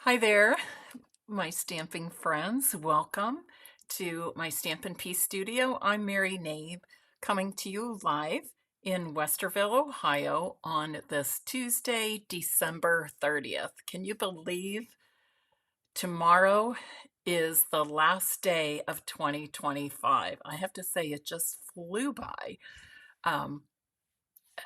Hi there, my stamping friends. Welcome to my Stampin Peace studio. I'm Mary Knabe, coming to you live in Westerville, Ohio on this Tuesday, December 30th. Can you believe tomorrow is the last day of 2025? I have to say, it just flew by. Um,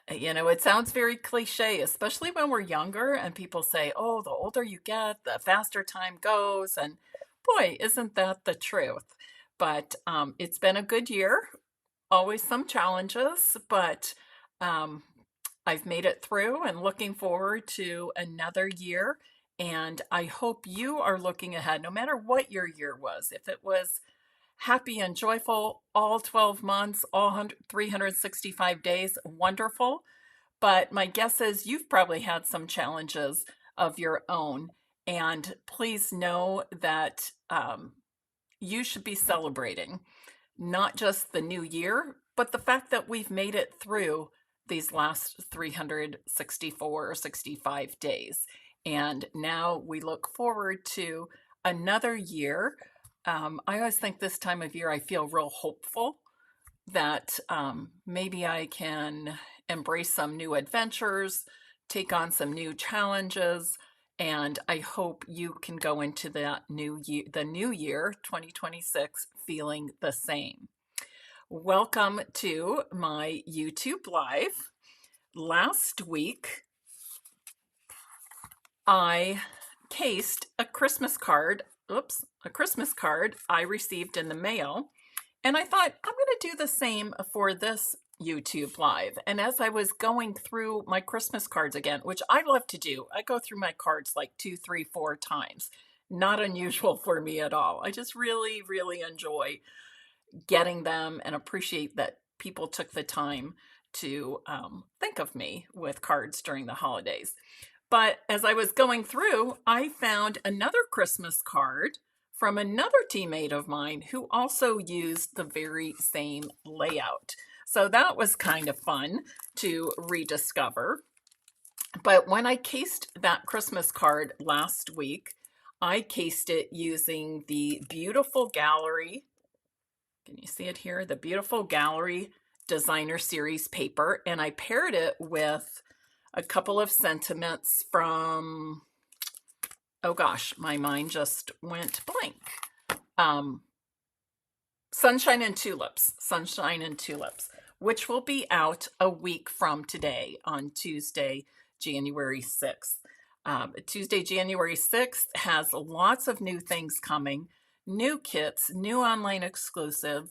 it sounds very cliche, especially when we're younger and people say, oh, the older you get, the faster time goes. And boy, isn't that the truth? But it's been a good year, always some challenges, but um, I've made it through and looking forward to another year. And I hope you are looking ahead, no matter what your year was. If it was happy and joyful all 12 months, all 365 days, wonderful. But my guess is you've probably had some challenges of your own. And please know that you should be celebrating not just the new year, but the fact that we've made it through these last 364 or 65 days. And now we look forward to another year. I always think this time of year, I feel real hopeful that maybe I can embrace some new adventures, take on some new challenges, and I hope you can go into that the new year, 2026, feeling the same. Welcome to my YouTube Live. Last week, I cased a Christmas card, a Christmas card I received in the mail. And I thought, I'm going to do the same for this YouTube Live. And as I was going through my Christmas cards again, which I love to do, I go through my cards like 2, 3, 4 times. Not unusual for me at all. I just really, really enjoy getting them and appreciate that people took the time to think of me with cards during the holidays. But as I was going through, I found another Christmas card from another teammate of mine who also used the very same layout. So that was kind of fun to rediscover. But when I cased that Christmas card last week, I cased it using the beautiful gallery. Can you see it here? The beautiful gallery designer series paper. And I paired it with a couple of sentiments from, oh gosh, my mind just went blank. Sunshine and Tulips, which will be out a week from today on Tuesday, January 6th. Tuesday, January 6th has lots of new things coming, new kits, new online exclusives.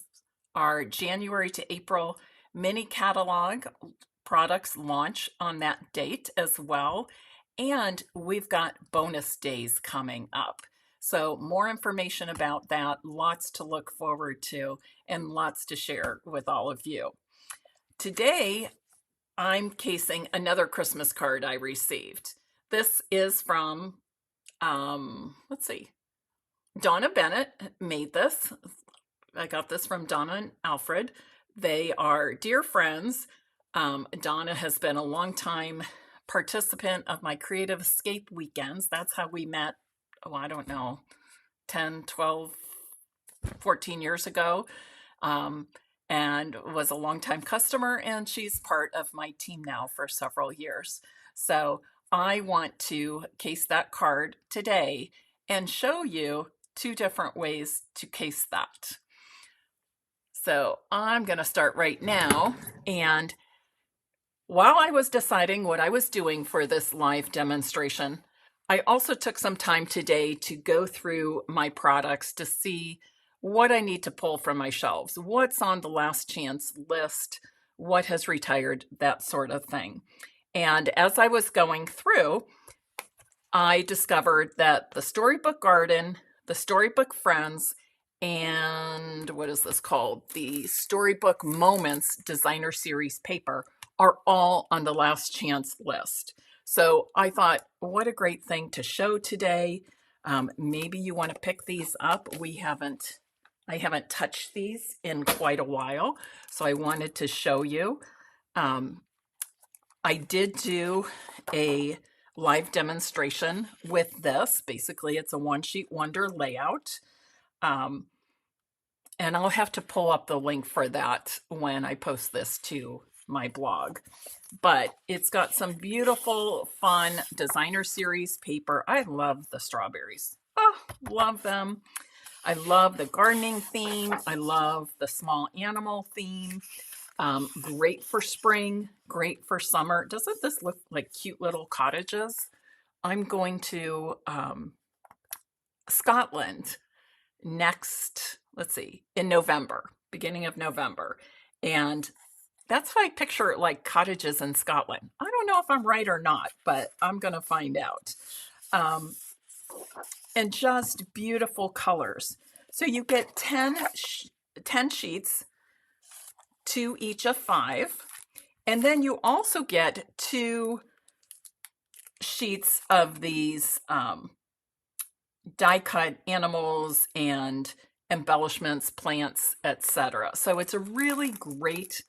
Our January to April mini catalog products launch on that date as well. And we've got bonus days coming up. So more information about that, lots to look forward to, and lots to share with all of you. Today, I'm casing another Christmas card I received. This is from, let's see, Donna Bennett made this. I got this from Donna and Alfred. They are dear friends. Donna has been a long time participant of my Creative Escape weekends. That's how we met, oh, I don't know, 10, 12, 14 years ago, and was a longtime customer, and she's part of my team now for several years. So I want to case that card today and show you 2 different ways to case that. So I'm going to start right now, and while I was deciding what I was doing for this live demonstration, I also took some time today to go through my products to see what I need to pull from my shelves, what's on the last chance list, what has retired, that sort of thing. And as I was going through, I discovered that the Storybook Garden, the Storybook Friends, and what is this called? The Storybook Moments Designer Series paper are all on the last chance list. So I thought, what a great thing to show today. Maybe you want to pick these up. I haven't touched these in quite a while, so I wanted to show you. I did do a live demonstration with this. Basically, it's a one sheet wonder layout. Um, and I'll have to pull up the link for that when I post this to my blog. But it's got some beautiful, fun designer series paper. I love the strawberries. Oh, love them. I love the gardening theme. I love the small animal theme. Great for spring, great for summer. Doesn't this look like cute little cottages? I'm going to Scotland next, let's see, in November, beginning of November. And that's how I picture like cottages in Scotland. I don't know if I'm right or not, but I'm going to find out. And just beautiful colors. So you get 10 sheets, 2 each of 5. And then you also get 2 sheets of these die cut animals and embellishments, plants, etc. So it's a really great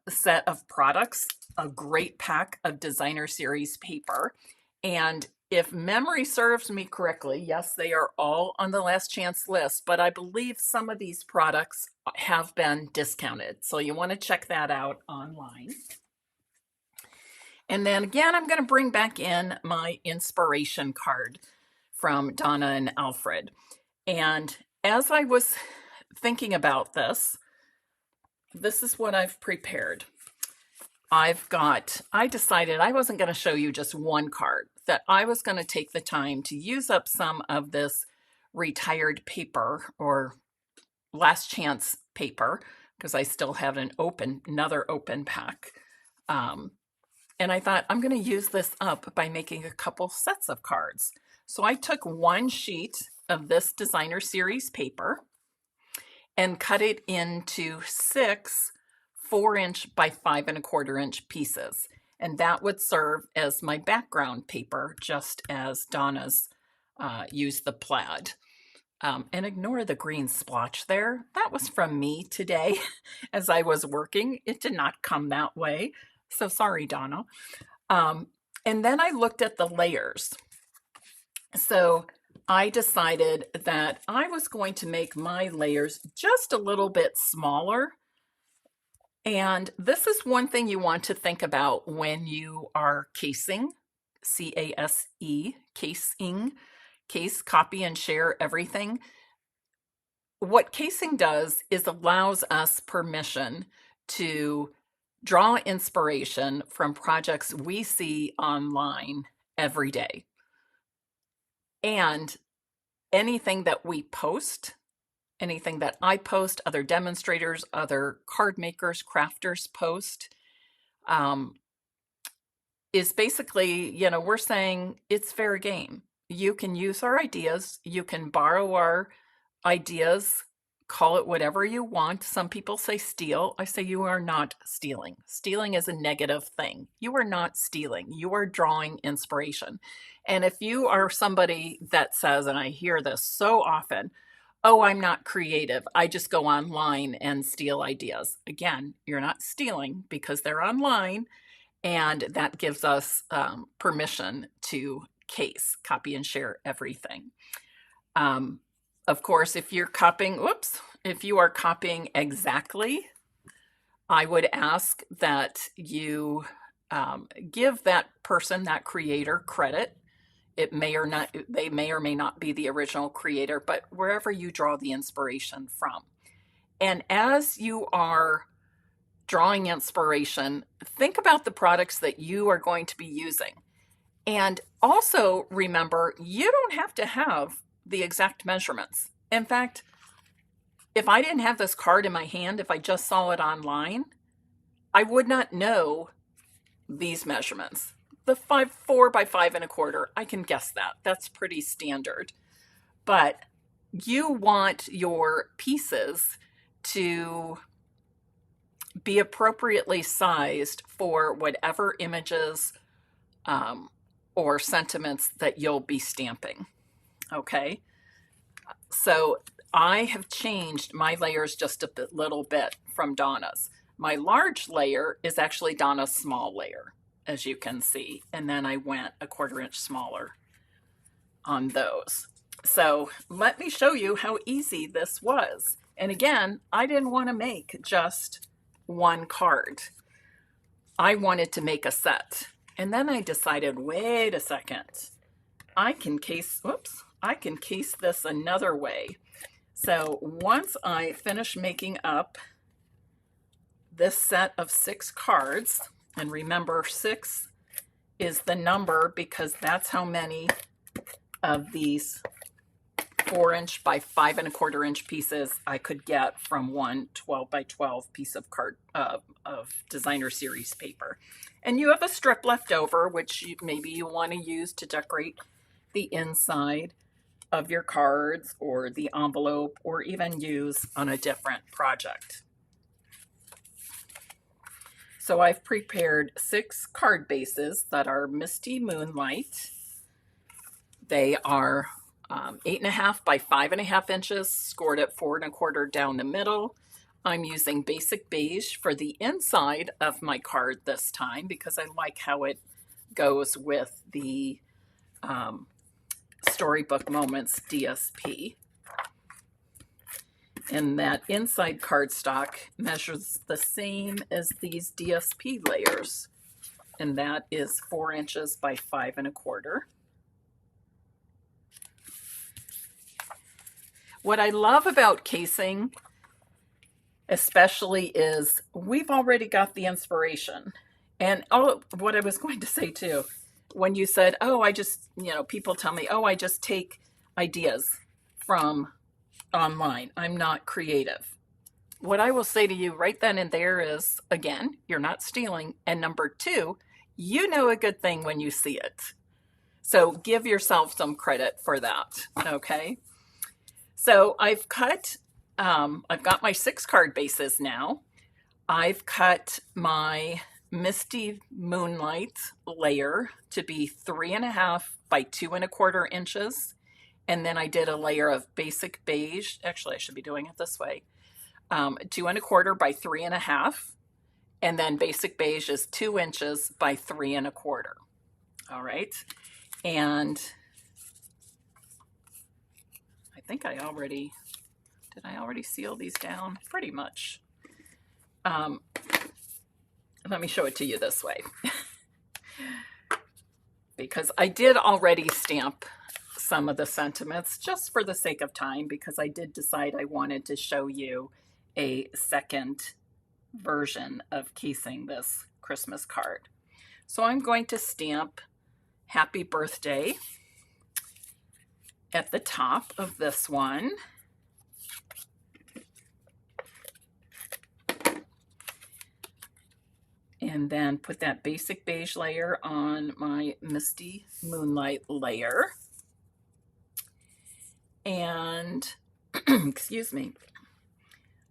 set of products, a great pack of designer series paper. And if memory serves me correctly, yes, they are all on the last chance list, but I believe some of these products have been discounted. So you want to check that out online. And then again, I'm going to bring back in my inspiration card from Donna and Alfred. And as I was thinking about this is what I've prepared. I decided I wasn't going to show you just one card, that I was going to take the time to use up some of this retired paper or last chance paper, because I still have another open pack. And I thought I'm going to use this up by making a couple sets of cards. So I took 1 sheet of this designer series paper and cut it into 6 4-inch by 5 1/4-inch pieces. And that would serve as my background paper, just as Donna's used the plaid. And ignore the green splotch there. That was from me today as I was working. It did not come that way. So sorry, Donna. And then I looked at the layers. So I decided that I was going to make my layers just a little bit smaller. And this is one thing you want to think about when you are casing, C-A-S-E, casing, case, copy, and share everything. What casing does is allows us permission to draw inspiration from projects we see online every day. And anything that we post, anything that I post, other demonstrators, other card makers, crafters post, is basically, we're saying it's fair game. You can use our ideas, you can borrow our ideas, call it whatever you want. Some people say steal. I say you are not stealing. Stealing is a negative thing. You are not stealing. You are drawing inspiration. And if you are somebody that says, and I hear this so often, oh, I'm not creative, I just go online and steal ideas. Again, you're not stealing because they're online, and that gives us permission to copy and share everything. Of course, if you are copying exactly, I would ask that you give that person, that creator, credit. They may or may not be the original creator, but wherever you draw the inspiration from. And as you are drawing inspiration, think about the products that you are going to be using. And also remember, you don't have to have the exact measurements. In fact, if I didn't have this card in my hand, if I just saw it online, I would not know these measurements. The 4 by 5 1/4, I can guess that. That's pretty standard. But you want your pieces to be appropriately sized for whatever images or sentiments that you'll be stamping. Okay, so I have changed my layers just a little bit from Donna's. My large layer is actually Donna's small layer. as you can see. And then I went a 1/4 inch smaller on those. So let me show you how easy this was. And again, I didn't want to make just one card. I wanted to make a set. And then I decided, wait a second, I can case this another way. So once I finish making up this set of 6 cards, and remember 6 is the number because that's how many of these 4 inch by 5 1/4 inch pieces I could get from one 12 by 12 piece of of designer series paper. And you have a strip left over, which maybe you want to use to decorate the inside of your cards or the envelope, or even use on a different project. So I've prepared 6 card bases that are Misty Moonlight. They are 8.5 by 5.5 inches, scored at 4 1/4 down the middle. I'm using basic beige for the inside of my card this time because I like how it goes with the Storybook Moments DSP. And that inside cardstock measures the same as these DSP layers. And that is 4 inches by 5 1/4. What I love about casing, especially, is we've already got the inspiration. And what I was going to say too, when you said, oh, I just, people tell me, oh, I just take ideas from online. I'm not creative. What I will say to you right then and there is, again, you're not stealing. And number 2, you know a good thing when you see it. So give yourself some credit for that, okay? So I've got my 6 card bases now. I've cut my Misty Moonlight layer to be 3.5 by 2 1/4 inches. And then I did a layer of basic beige. Actually, I should be doing it this way. 2 1/4 by 3.5. And then basic beige is 2 inches by 3 1/4. All right. And I think did I already seal these down? Pretty much. Let me show it to you this way. Because I did already stamp some of the sentiments just for the sake of time, because I did decide I wanted to show you a second version of casing this Christmas card. So I'm going to stamp Happy Birthday at the top of this one. And then put that basic beige layer on my Misty Moonlight layer. And, excuse me,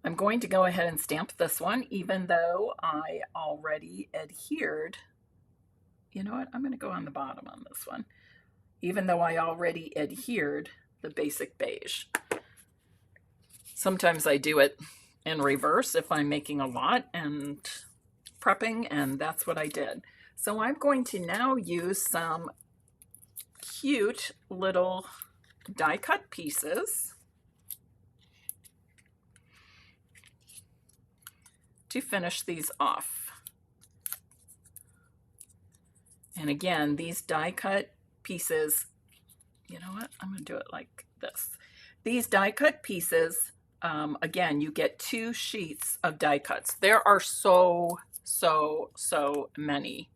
I'm going to go ahead and stamp this one, even though I already adhered. You know what? I'm going to go on the bottom on this one, even though I already adhered the basic beige. Sometimes I do it in reverse if I'm making a lot and prepping, and that's what I did. So I'm going to now use some cute little die cut pieces to finish these off. And again, these die cut pieces, you know what? I'm going to do it like this. These die cut pieces, again, you get 2 sheets of die cuts. There are so many.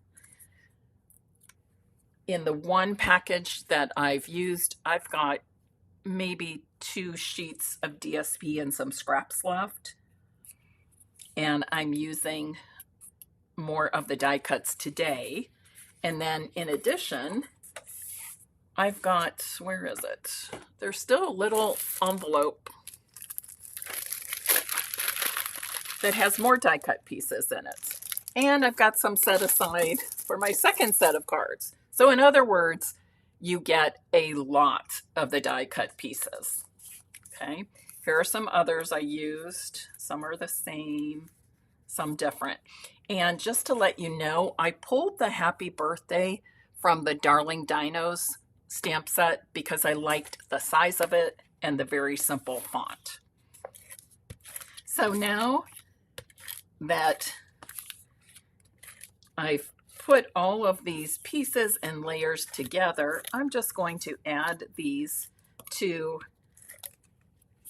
In the one package that I've used, I've got maybe 2 sheets of DSP and some scraps left. And I'm using more of the die cuts today. And then in addition, I've got, where is it? There's still a little envelope that has more die cut pieces in it. And I've got some set aside for my second set of cards. So in other words, you get a lot of the die cut pieces. Okay, here are some others I used. Some are the same, some different. And just to let you know, I pulled the happy birthday from the Darling Dinos stamp set because I liked the size of it and the very simple font. So now that I've put all of these pieces and layers together, I'm just going to add these to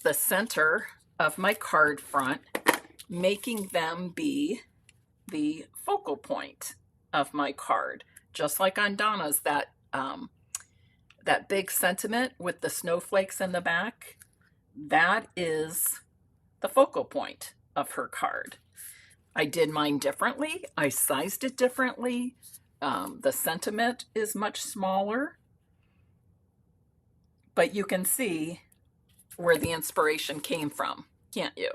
the center of my card front, making them be the focal point of my card. Just like on Donna's, that big sentiment with the snowflakes in the back, that is the focal point of her card. I did mine differently. I sized it differently. The sentiment is much smaller, but you can see where the inspiration came from, can't you?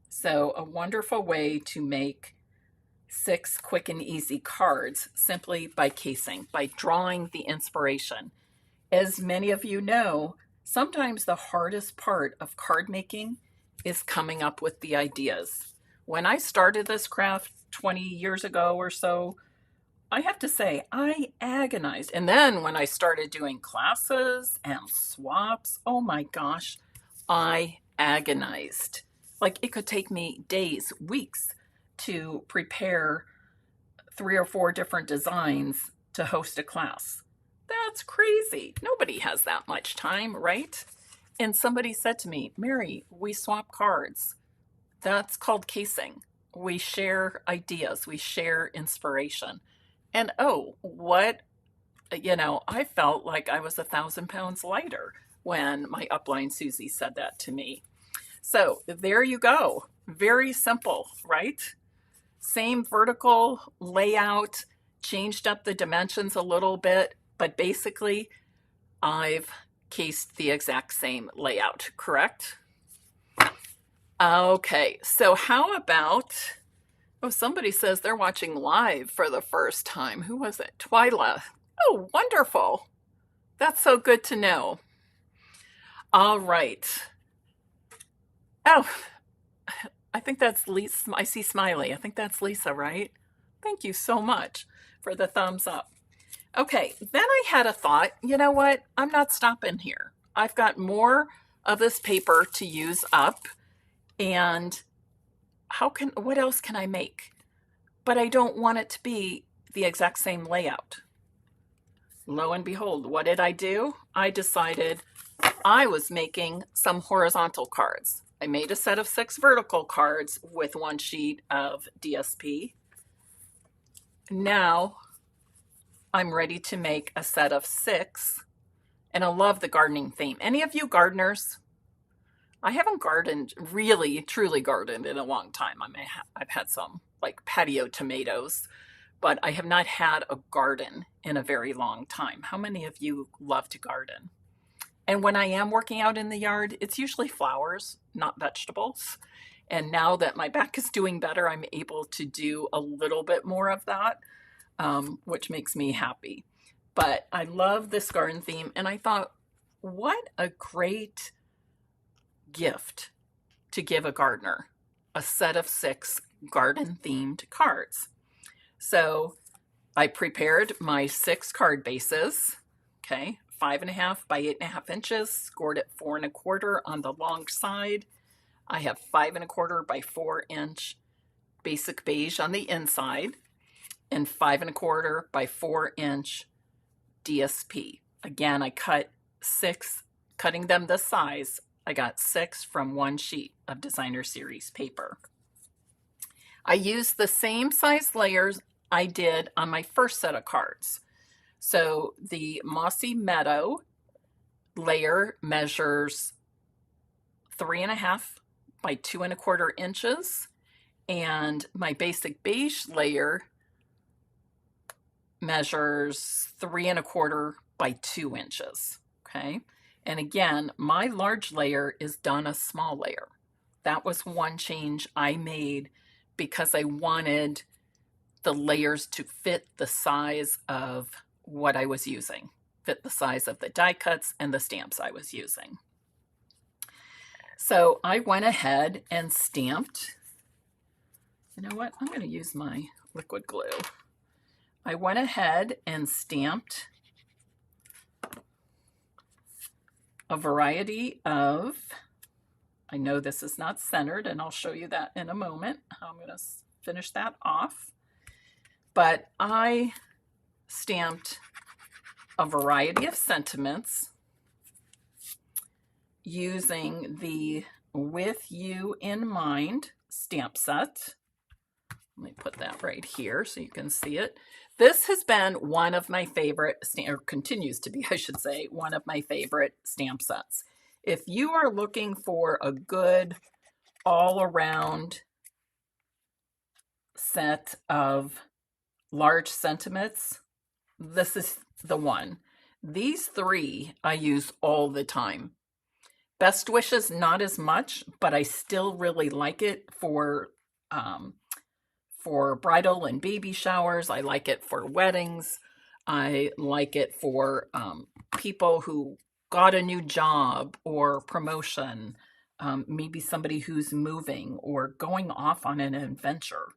So a wonderful way to make 6 quick and easy cards simply by casing, by drawing the inspiration. As many of you know, sometimes the hardest part of card making is coming up with the ideas. When I started this craft 20 years ago or so, I have to say, I agonized. And then when I started doing classes and swaps, oh my gosh, I agonized. Like it could take me days, weeks to prepare 3 or 4 different designs to host a class. That's crazy. Nobody has that much time, right? And somebody said to me, Mary, we swap cards. That's called casing. We share ideas, we share inspiration. And oh, what, I felt like I was 1,000 pounds lighter when my upline Susie said that to me. So there you go. Very simple, right? Same vertical layout, changed up the dimensions a little bit, but basically I've cased the exact same layout, correct? Okay, so how about, somebody says they're watching live for the first time. Who was it? Twyla. Oh, wonderful. That's so good to know. All right. Oh, I think that's Lisa. I see Smiley. I think that's Lisa, right? Thank you so much for the thumbs up. Okay, then I had a thought, you know what? I'm not stopping here. I've got more of this paper to use up, and what else can I make? But I don't want it to be the exact same layout. Lo and behold, what did I do? I decided I was making some horizontal cards. I made a set of 6 vertical cards with 1 sheet of DSP. Now I'm ready to make a set of 6, and I love the gardening theme. Any of you gardeners? I haven't gardened, really, truly gardened in a long time. I've had some like patio tomatoes, but I have not had a garden in a very long time. How many of you love to garden? And when I am working out in the yard, it's usually flowers, not vegetables. And now that my back is doing better, I'm able to do a little bit more of that, which makes me happy. But I love this garden theme, and I thought, what a great gift to give a gardener, a set of 6 garden themed cards. So I prepared my 6 card bases, okay, 5.5 by 8.5 inches, scored at 4 1/4 on the long side. I have 5 1/4 by 4 inch basic beige on the inside, and 5 1/4 by 4 inch DSP. Again, I cut 6, cutting them this size. I got 6 from 1 sheet of Designer Series paper. I used the same size layers I did on my first set of cards. So the Mossy Meadow layer measures 3.5 by 2 1/4 inches, and my basic beige layer measures 3 1/4 by 2 inches. Okay. And again, my large layer is done a small layer. That was one change I made because I wanted the layers to fit the size of what I was using, fit the size of the die cuts and the stamps I was using. So I went ahead and stamped You know what? I'm going to use my liquid glue. I went ahead and stamped a variety of, I know this is not centered, and I'll show you that in a moment. I'm going to finish that off. But I stamped a variety of sentiments using the With You in Mind stamp set. Let me put that right here so you can see it. This has been one of my favorite, or continues to be, I should say, one of my favorite stamp sets. If you are looking for a good all-around set of large sentiments, this is the one. These three I use all the time. Best Wishes, not as much, but I still really like it for bridal and baby showers. I like it for weddings. I like it for people who got a new job or promotion, maybe somebody who's moving or going off on an adventure,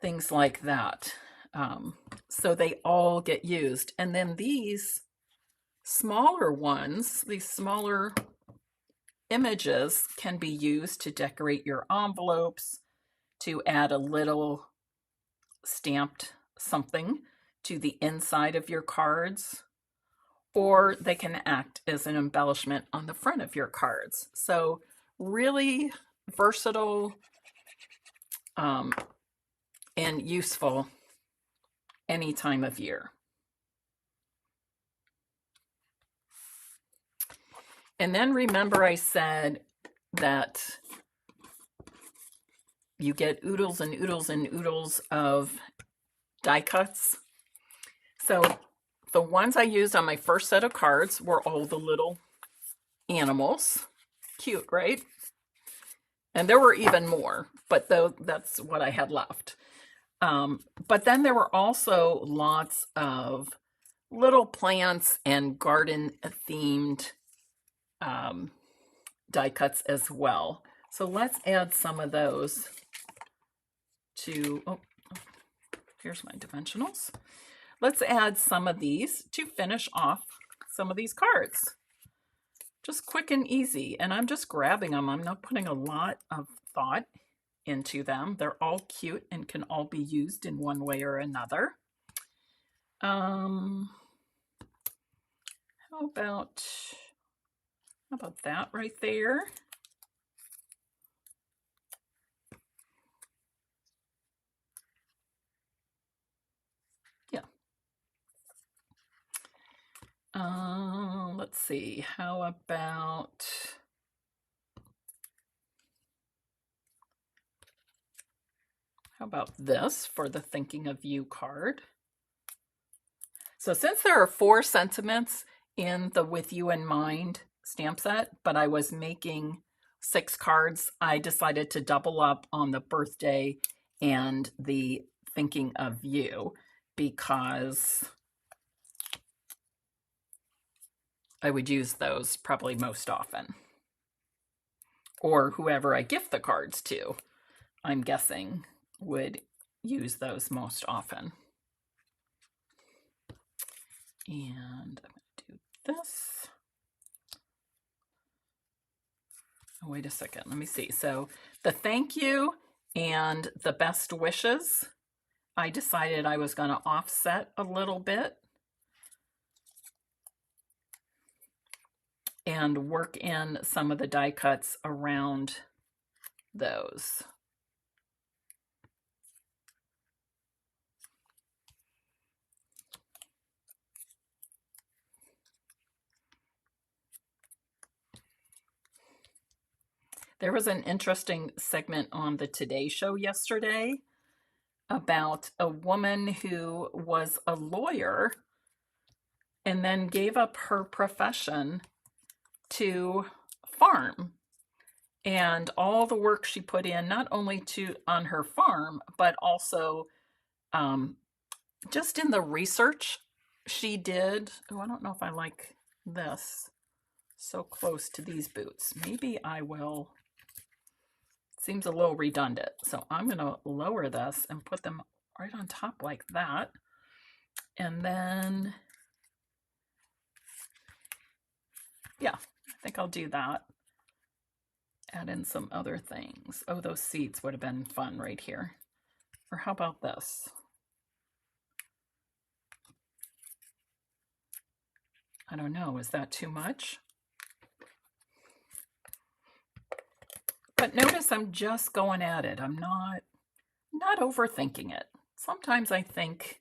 things like that. So they all get used. And then these smaller ones, these smaller images, can be used to decorate your envelopes, to add a little stamped something to the inside of your cards, or they can act as an embellishment on the front of your cards. So really versatile and useful any time of year. And then remember I said that you get oodles and oodles and oodles of die cuts. So the ones I used on my first set of cards were all the little animals. Cute, right? And there were even more, but though that's what I had left. But then there were also lots of little plants and garden themed die cuts as well. So let's add some of those to, oh, here's my dimensionals. Let's add some of these to finish off some of these cards. Just quick and easy. And I'm just grabbing them. I'm not putting a lot of thought into them. They're all cute and can all be used in one way or another. How about that right there? Yeah. Let's see. How about this for the Thinking of You card? So since there are 4 sentiments in the With You in Mind stamp set, but I was making 6 cards, I decided to double up on the birthday and the Thinking of You because I would use those probably most often. Or whoever I gift the cards to, I'm guessing, would use those most often. And I'm going to do this. Oh, wait a second. Let me see. So the thank you and the best wishes, I decided I was going to offset a little bit and work in some of the die cuts around those. There was an interesting segment on the Today Show yesterday about a woman who was a lawyer and then gave up her profession to farm, and all the work she put in, not only on her farm, but also just in the research she did. Oh, I don't know if I like this so close to these boots. Maybe I will. Seems a little redundant. So I'm going to lower this and put them right on top like that. And then, yeah, I think I'll do that. Add in some other things. Oh, those seeds would have been fun right here. Or how about this? I don't know, is that too much? But notice I'm just going at it. I'm not overthinking it. Sometimes I think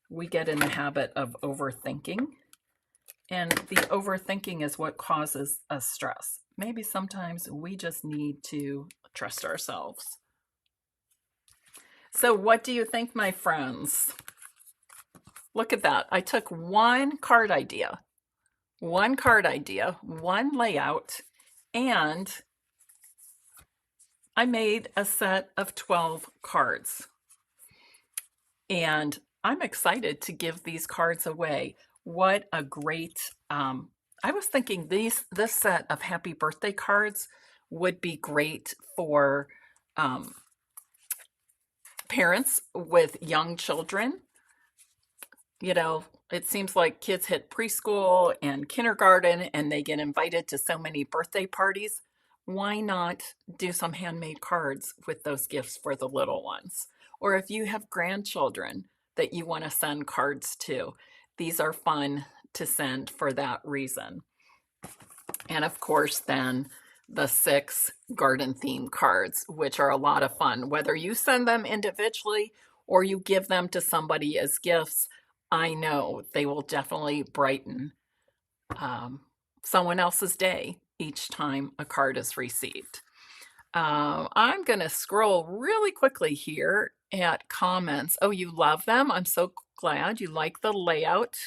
we get in the habit of overthinking, and the overthinking is what causes us stress. Maybe sometimes we just need to trust ourselves. So what do you think, my friends? Look at that. I took one card idea, one layout, and I made a set of 12 cards. And I'm excited to give these cards away. What a great, I was thinking this set of happy birthday cards would be great for parents with young children. You know, it seems like kids hit preschool and kindergarten and they get invited to so many birthday parties. Why not do some handmade cards with those gifts for the little ones? Or if you have grandchildren that you want to send cards to, these are fun to send for that reason. And of course, then the 6 garden theme cards, which are a lot of fun, whether you send them individually or you give them to somebody as gifts. I know they will definitely brighten someone else's day each time a card is received. I'm going to scroll really quickly here at comments. Oh, you love them? I'm so glad you like the layout.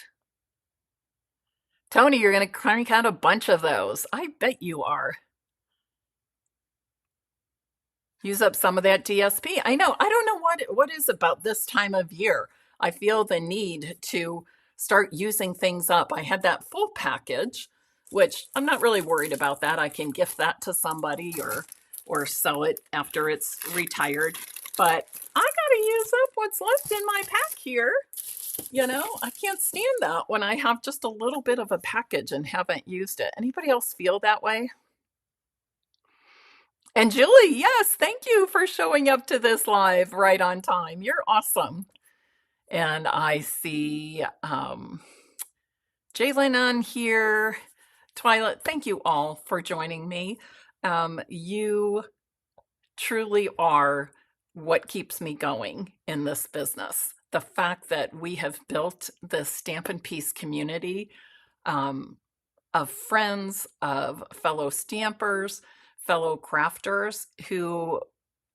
Tony, you're going to crank out a bunch of those. I bet you are. Use up some of that DSP. I know. I don't know what is about this time of year. I feel the need to start using things up. I had that full package, which I'm not really worried about that. I can gift that to somebody or sell it after it's retired. But I got to use up what's left in my pack here. You know, I can't stand that when I have just a little bit of a package and haven't used it. Anybody else feel that way? And Julie, yes, thank you for showing up to this live right on time. You're awesome. And I see Jalen on here. Twilight, thank you all for joining me. You truly are what keeps me going in this business. The fact that we have built this Stampin' Peace community of friends, of fellow stampers, fellow crafters who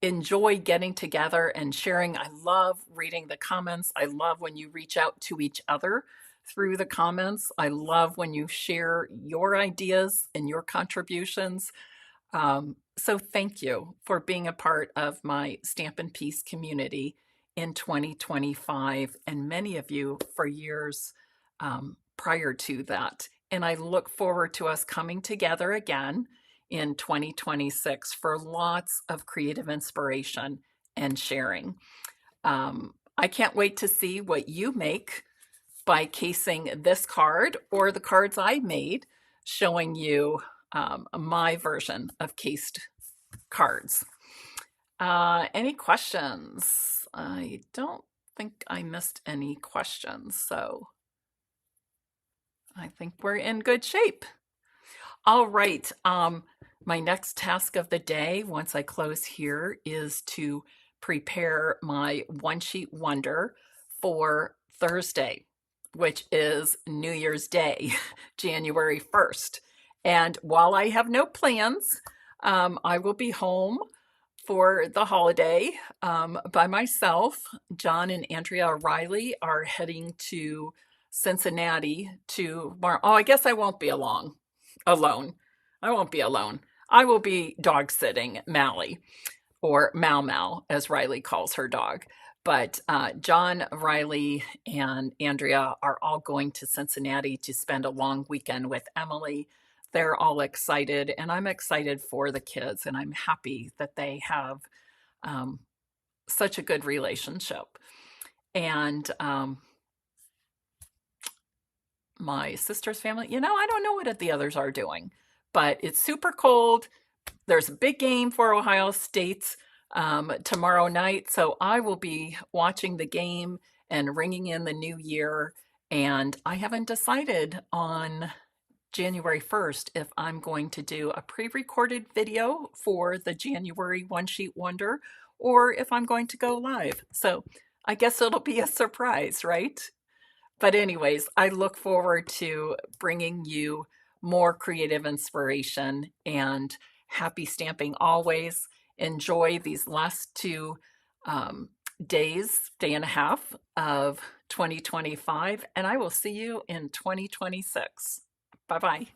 enjoy getting together and sharing. I love reading the comments. I love when you reach out to each other through the comments. I love when you share your ideas and your contributions. So thank you for being a part of my Stampin' Peace community in 2025, and many of you for years prior to that. And I look forward to us coming together again in 2026 for lots of creative inspiration and sharing. I can't wait to see what you make by casing this card or the cards I made, showing you my version of cased cards. Any questions? I don't think I missed any questions, so I think we're in good shape. All right. My next task of the day, once I close here, is to prepare my one sheet wonder for Thursday, which is New Year's Day, January 1st. And while I have no plans, I will be home for the holiday by myself. John and Andrea Riley are heading to Cincinnati to, oh, I guess I won't be alone. I won't be alone. I will be dog sitting Mally, or Mau Mau, as Riley calls her dog. But John, Riley, and Andrea are all going to Cincinnati to spend a long weekend with Emily. they're all excited, and I'm excited for the kids, and I'm happy that they have um, such a good relationship. And my sister's family, I don't know what the others are doing, but it's super cold. There's a big game for Ohio State tomorrow night, so I will be watching the game and ringing in the new year. And I haven't decided on January 1st if I'm going to do a pre-recorded video for the January One Sheet Wonder or if I'm going to go live. So I guess it'll be a surprise, right? But anyways, I look forward to bringing you more creative inspiration, and happy stamping always. Enjoy these last two um, days, day and a half of 2025, and I will see you in 2026. Bye-bye.